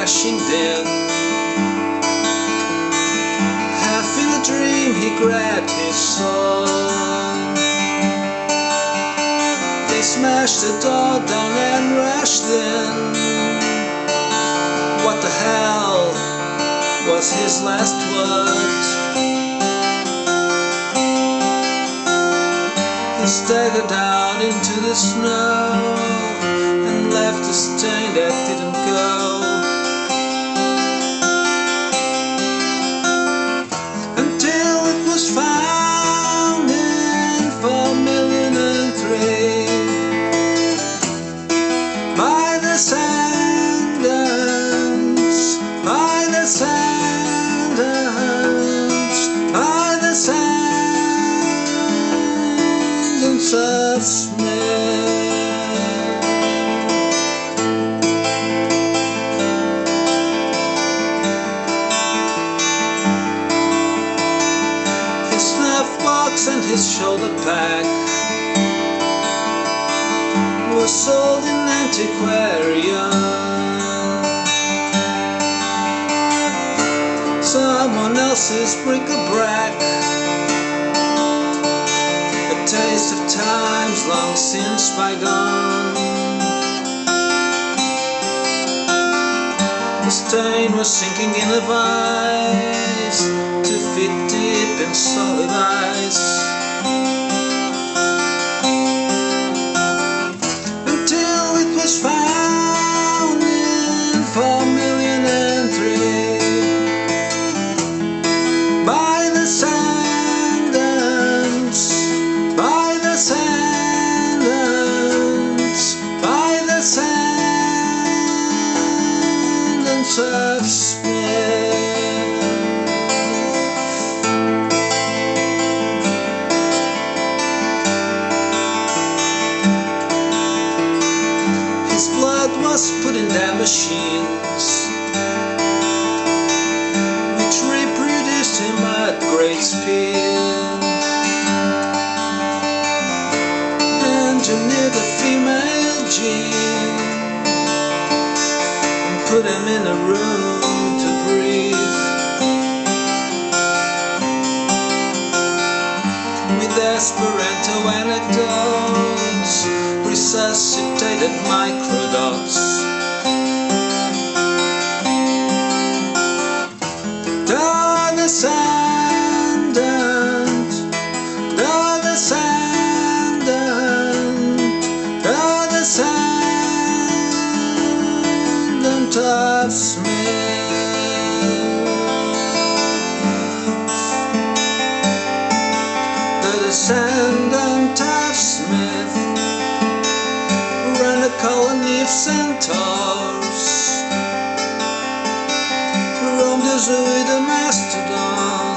crashing then. Half in a dream he grabbed his son. They smashed the door down and rushed in. What the hell was his last word? He staggered down into the snow and left a stain that didn't go. Until it was found in 4,000,003 by descendants, by descendants, by descendants of Smith. His snuff box and his shoulder pack were sold in antiquarian. Someone else's bric-a-brac, a taste of times long since bygone. The stain was sinking in a vise, 2 feet deep in solid ice. Until it was found in 4,000,003 by descendants, by descendants, by descendants of Smith. His blood was put in their machines, which reproduced him at great speed. Engineered a female gene and put him in a room to breathe. With Esperanto anecdotes, resuscitated microdots. The descendant, the descendant, the descendant of Smith. The descendant of Smith ran a colony of centaurs, roamed the zoo with a mastodon.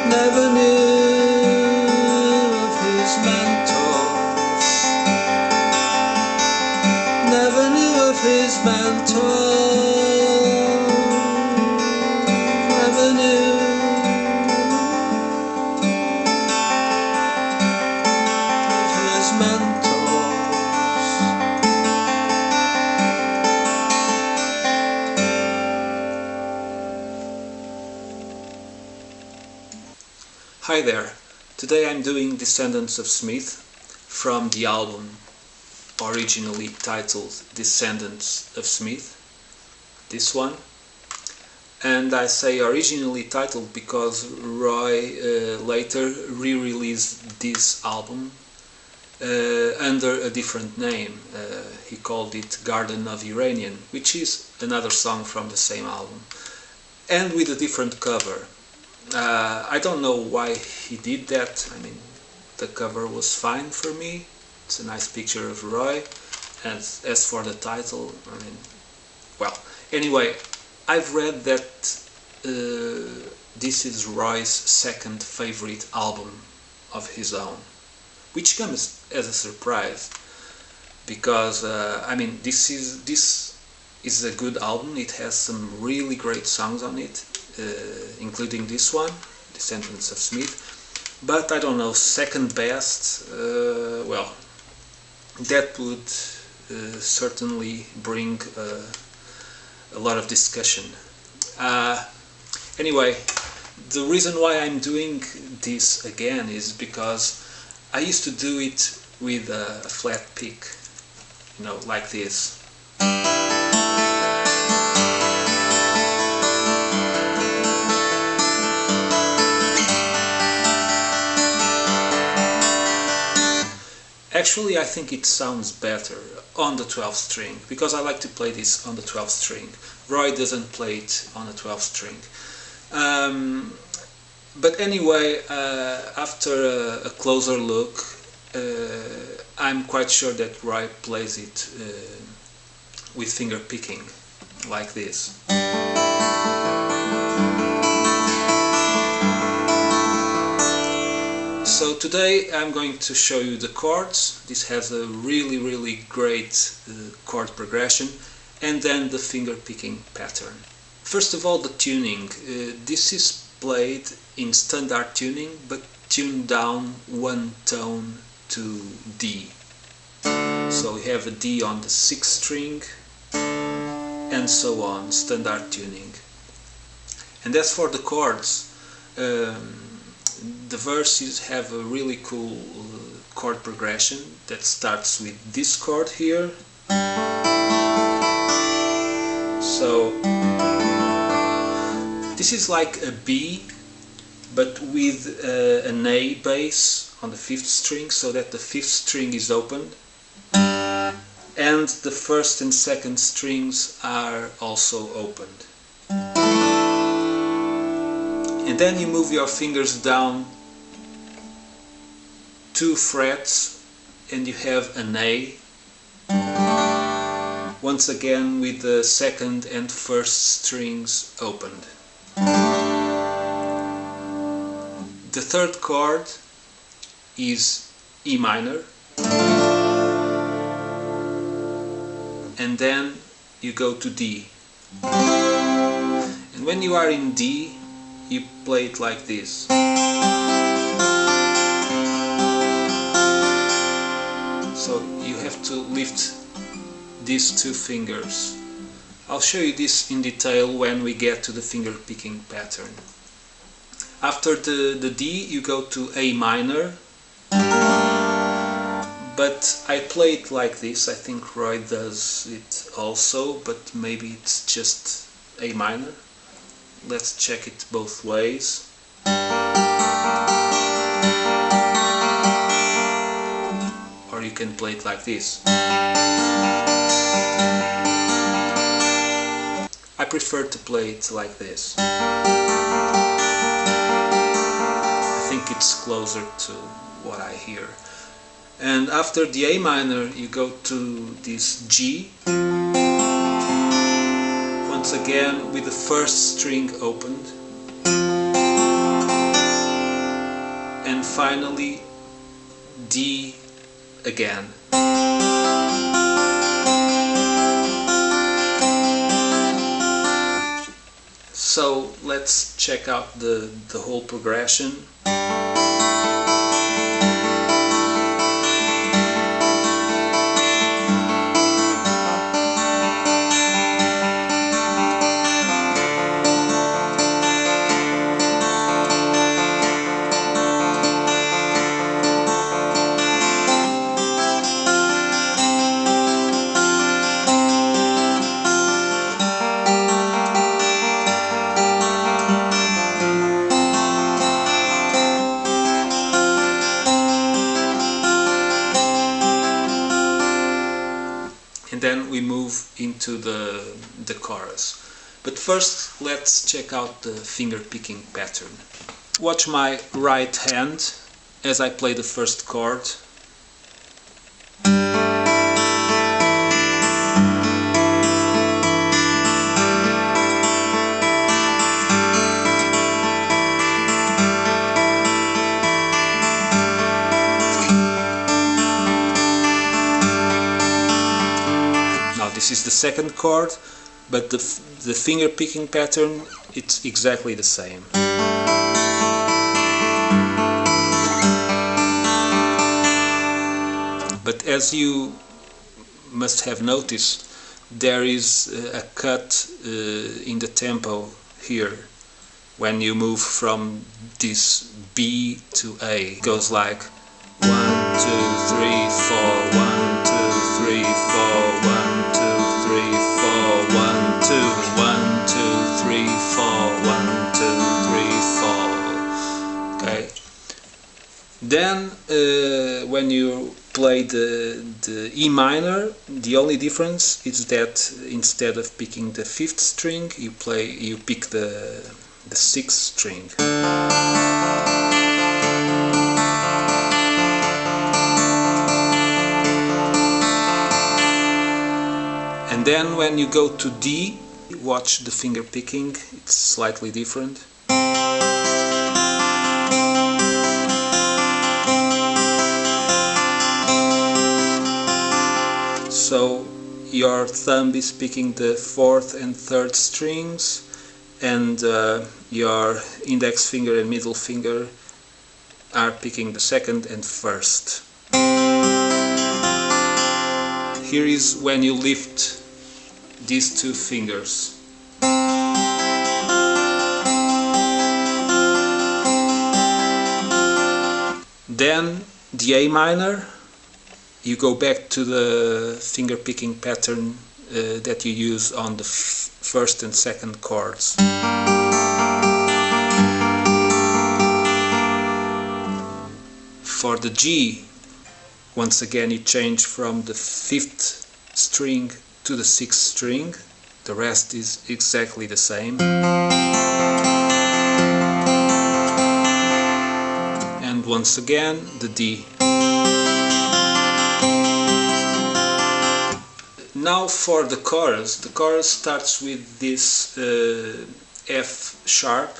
Never knew of his mentors, never knew of his mentors, never knew of his mentors. Hi there, today I'm doing Descendants of Smith from the album originally titled Descendants of Smith, this one. And I say originally titled because Roy later re-released this album under a different name. He called it Garden of Uranium, which is another song from the same album, and with a different cover. I don't know why he did that. I mean, the cover was fine for me. It's a nice picture of Roy. And as for the title, I mean, well, anyway, I've read that this is Roy's second favorite album of his own, which comes as a surprise, because I mean, this is a good album. It has some really great songs on it, including this one, Descendants of Smith. But I don't know, second best, well, that would certainly bring a lot of discussion. Anyway, the reason why I'm doing this again is because I used to do it with a flat pick, you know, like this. Actually, I think it sounds better on the 12th string, because I like to play this on the 12th string. Roy doesn't play it on the 12th string. But anyway, after a closer look, I'm quite sure that Roy plays it with finger picking, like this. So today I'm going to show you the chords. This has a really great chord progression, and then the finger picking pattern. First of all, the tuning. This is played in standard tuning, but tuned down one tone to D. So we have a D on the 6th string, and so on, standard tuning. And as for the chords, the verses have a really cool chord progression that starts with this chord here. So this is like a B, but with an A bass on the 5th string, so that the 5th string is opened, and the 1st and 2nd strings are also opened. And then you move your fingers down 2 frets and you have an A, once again with the 2nd and 1st strings opened. The 3rd chord is E minor, and then you go to D. And when you are in D, you play it like this. So you have to lift these 2 fingers. I'll show you this in detail when we get to the finger picking pattern. After the D, you go to A minor, but I play it like this. I think Roy does it also, but maybe it's just A minor. Let's check it both ways. Or you can play it like this. I prefer to play it like this. I think it's closer to what I hear. And after the A minor, you go to this G. Once again with the 1st string opened, and finally D again. So let's check out the whole progression. Then we move into the chorus. But first let's check out the finger picking pattern. Watch my right hand as I play the 1st chord. This is the 2nd chord, but the finger picking pattern, it's exactly the same. But as you must have noticed, there is a cut in the tempo here when you move from this B to A. It goes like 1, 2, 3, 4, 1, 2, 3, 4, 1, 2, 3, 4, 1, 2, 1, 2, 3, 4, 1, 2, 3, 4. Okay. Then when you play the E minor, the only difference is that instead of picking the 5th string, you pick the 6th string. And then when you go to D, watch the finger picking, it's slightly different. So your thumb is picking the 4th and 3rd strings, and your index finger and middle finger are picking the 2nd and 1st. Here is when you lift these 2 fingers. Then the A minor, you go back to the finger picking pattern that you use on the 1st and 2nd chords. For the G, once again you change from the 5th string to the 6th string. The rest is exactly the same. And once again the D. Now for the chorus. The chorus starts with this F sharp,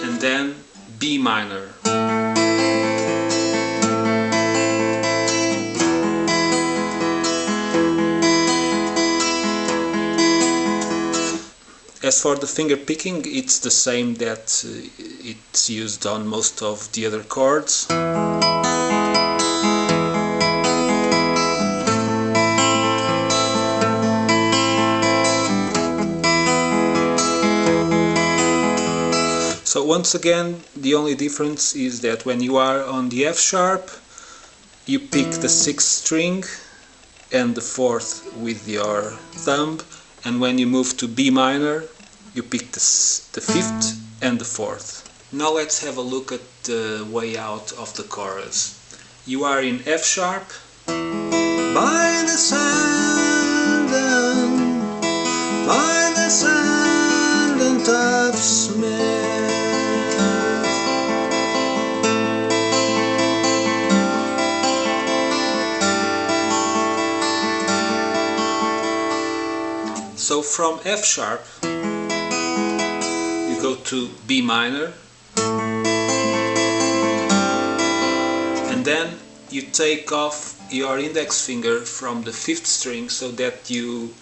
and then B minor. As for the finger picking, it's the same that it's used on most of the other chords. So once again, the only difference is that when you are on the F sharp, you pick the 6th string and the 4th with your thumb, and when you move to B minor, you pick the 5th and the 4th. Now let's have a look at the way out of the chorus. You are in F sharp, by the descendant of Smith. So from F sharp, you go to B minor, and then you take off your index finger from the 5th string so that you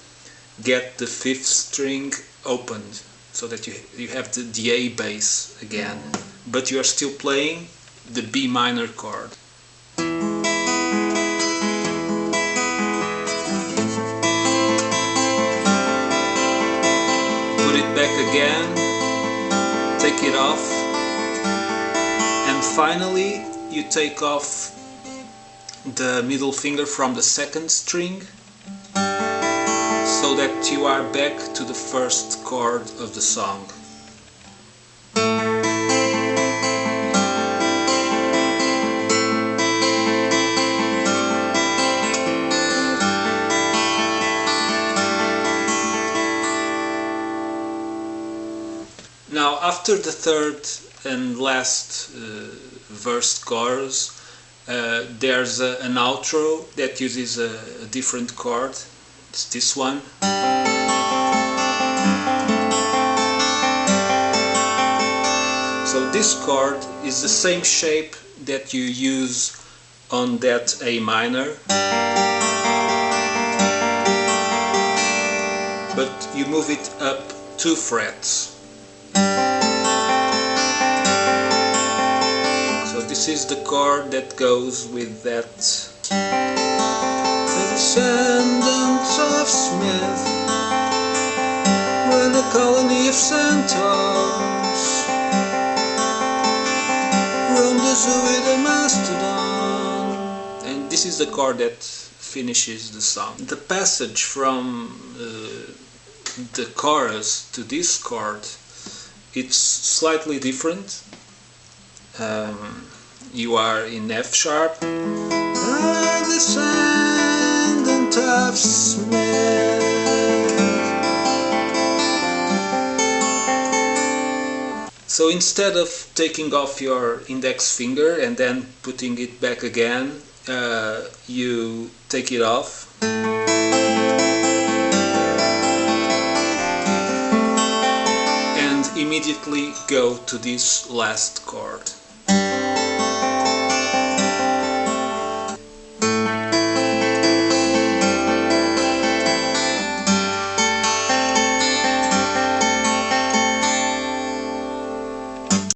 get the 5th string opened, so that you have the A bass again, but you are still playing the B minor chord. Put it back again, take it off, and finally you take off the middle finger from the 2nd string, so that you are back to the 1st chord of the song. Now, after the 3rd and last verse chorus, there's an outro that uses a different chord. It's this one. So this chord is the same shape that you use on that A minor, but you move it up 2 frets. So this is the chord that goes with that. The descendants of Smith were the colony of centaurs, roamed the zoo with a mastodon. And this is the chord that finishes the song. The passage from the chorus to this chord, it's slightly different. You are in F sharp. The descendant of Smith. So instead of taking off your index finger and then putting it back again, you take it off. And immediately go to this last chord.